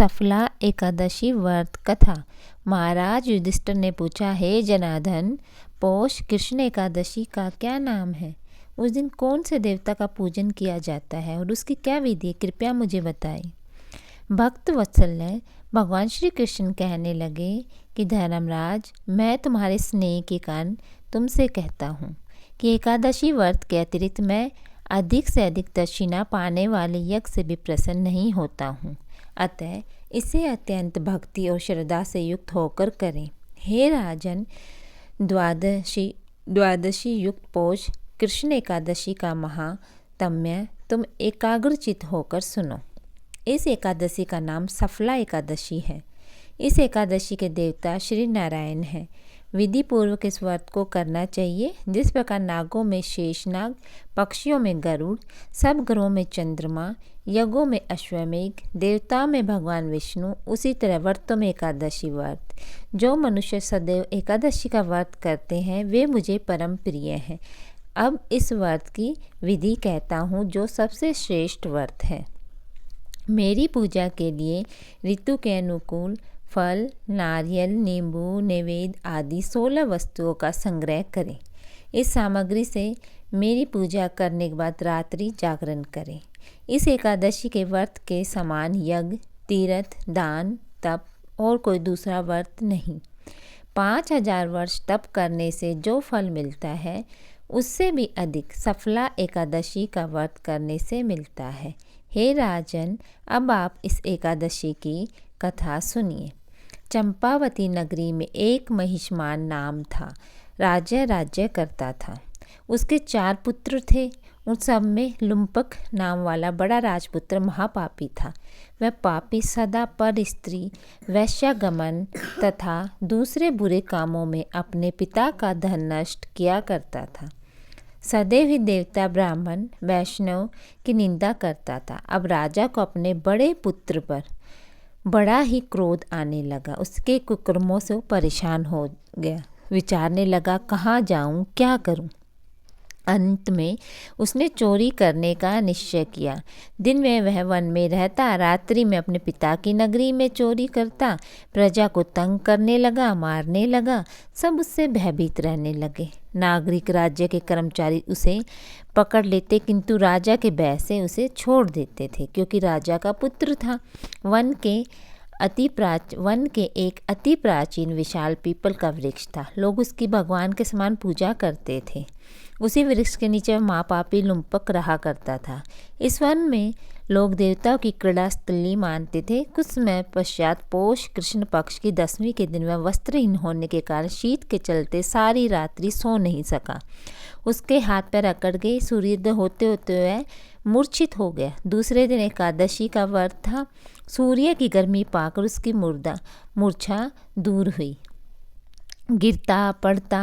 सफला एकादशी व्रत कथा। महाराज युधिष्ठिर ने पूछा, हे जनार्दन, पौष कृष्ण एकादशी का क्या नाम है? उस दिन कौन से देवता का पूजन किया जाता है और उसकी क्या विधि है? कृपया मुझे बताएं। भक्त वत्सल्य भगवान श्री कृष्ण कहने लगे कि धर्मराज, मैं तुम्हारे स्नेह के कारण तुमसे कहता हूँ कि एकादशी व्रत के अतिरिक्त मैं अधिक से अधिक दक्षिणा पाने वाले यज्ञ से भी प्रसन्न नहीं होता हूँ। अतः इसे अत्यंत भक्ति और श्रद्धा से युक्त होकर करें। हे राजन, द्वादशी युक्त पौष कृष्ण एकादशी का महात्म्य तुम एकाग्रचित होकर सुनो। इस एकादशी का नाम सफला एकादशी है। इस एकादशी के देवता श्री नारायण हैं। विधि पूर्वक इस व्रत को करना चाहिए। जिस प्रकार नागों में शेषनाग, पक्षियों में गरुड़, सब ग्रहों में चंद्रमा, यज्ञों में अश्वमेघ, देवताओं में भगवान विष्णु, उसी तरह व्रतों में एकादशी व्रत। जो मनुष्य सदैव एकादशी का व्रत करते हैं वे मुझे परम प्रिय हैं। अब इस व्रत की विधि कहता हूँ जो सबसे श्रेष्ठ व्रत है। मेरी पूजा के लिए ऋतु के अनुकूल फल, नारियल, नींबू, नैवेद्य आदि 16 वस्तुओं का संग्रह करें। इस सामग्री से मेरी पूजा करने के बाद रात्रि जागरण करें। इस एकादशी के व्रत के समान यज्ञ, तीर्थ, दान, तप और कोई दूसरा व्रत नहीं। 5000 वर्ष तप करने से जो फल मिलता है उससे भी अधिक सफला एकादशी का व्रत करने से मिलता है। हे राजन, अब आप इस एकादशी की कथा सुनिए। चंपावती नगरी में एक महिष्मान नाम था। राजा राज्य करता था। उसके 4 पुत्र थे। उन सब में लुम्पक नाम वाला बड़ा राजपुत्र महापापी था। वह पापी सदा पर स्त्री, वैश्यागमन तथा दूसरे बुरे कामों में अपने पिता का धन नष्ट किया करता था। सदैव ही देवता, ब्राह्मण, वैष्णव की निंदा करता था। अब राजा को अपने बड़े पुत्र पर बड़ा ही क्रोध आने लगा। उसके कुकर्मों से वो परेशान हो गया। विचारने लगा, कहाँ जाऊँ, क्या करूँ। अंत में उसने चोरी करने का निश्चय किया। दिन में वह वन में रहता, रात्रि में अपने पिता की नगरी में चोरी करता। प्रजा को तंग करने लगा, मारने लगा। सब उससे भयभीत रहने लगे। नागरिक, राज्य के कर्मचारी उसे पकड़ लेते, किंतु राजा के भय से उसे छोड़ देते थे, क्योंकि राजा का पुत्र था। वन के एक अति प्राचीन विशाल पीपल का वृक्ष था। लोग उसकी भगवान के समान पूजा करते थे। उसी वृक्ष के नीचे महापापी लुम्पक रहा करता था। इस वन में लोग देवताओं की क्रीड़ा स्थली मानते थे। कुछ समय पश्चात पौष कृष्ण पक्ष की 10वीं के दिन वह वस्त्रहीन होने के कारण शीत के चलते सारी रात्रि सो नहीं सका। उसके हाथ पैर अकड़ गए। सूर्योदय होते होते वह मूर्छित हो गया। दूसरे दिन एकादशी का व्रत था। सूर्य की गर्मी पाकर उसकी मूर्छा दूर हुई। गिरता पड़ता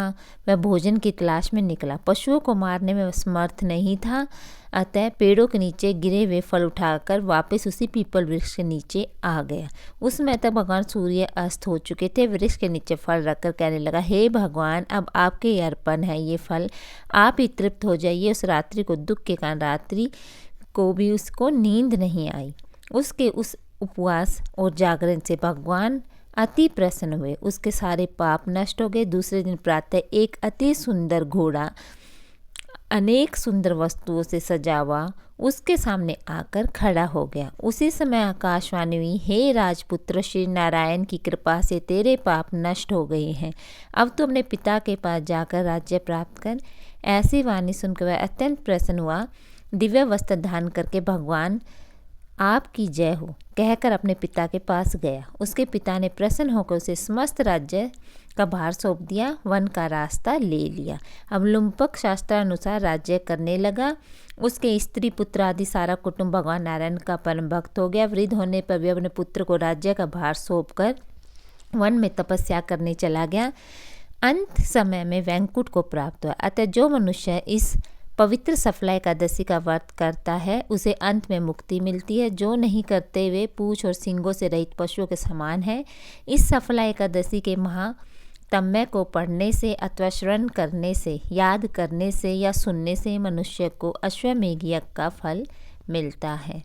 वह भोजन की तलाश में निकला। पशुओं को मारने में समर्थ नहीं था, अतः पेड़ों के नीचे गिरे हुए फल उठाकर वापस उसी पीपल वृक्ष के नीचे आ गया। उस समय तक भगवान सूर्य अस्त हो चुके थे। वृक्ष के नीचे फल रखकर कहने लगा, हे भगवान, अब आपके ही अर्पण है ये फल, आप ही तृप्त हो जाइए। उस रात्रि को दुख के कारण रात्रि को भी उसको नींद नहीं आई। उसके उस उपवास और जागरण से भगवान अति प्रसन्न हुए। उसके सारे पाप नष्ट हो गए। दूसरे दिन प्रातः एक अति सुंदर घोड़ा अनेक सुंदर वस्तुओं से सजा हुआ उसके सामने आकर खड़ा हो गया। उसी समय आकाशवाणी हुई, हे राजपुत्र, श्री नारायण की कृपा से तेरे पाप नष्ट हो गए हैं। अब तू अपने पिता के पास जाकर राज्य प्राप्त कर। ऐसी वाणी सुनकर वह अत्यंत प्रसन्न हुआ। दिव्य वस्त्र धारण करके भगवान आपकी जय हो कहकर अपने पिता के पास गया। उसके पिता ने प्रसन्न होकर उसे समस्त राज्य का भार सौंप दिया। वन का रास्ता ले लिया। अब लुम्पक शास्त्रानुसार राज्य करने लगा। उसके स्त्री पुत्र आदि सारा कुटुंब भगवान नारायण का परम भक्त हो गया। वृद्ध होने पर भी अपने पुत्र को राज्य का भार सौंप कर वन में तपस्या करने चला गया। अंत समय में वैकुंठ को प्राप्त हुआ। अतः जो मनुष्य इस पवित्र सफला एकादशी का व्रत करता है उसे अंत में मुक्ति मिलती है। जो नहीं करते वे पूंछ और सींगों से रहित पशुओं के समान है। इस सफला एकादशी के महात्म्य को पढ़ने से अथवा श्रवण करने से, याद करने से या सुनने से मनुष्य को अश्वमेध यज्ञ का फल मिलता है।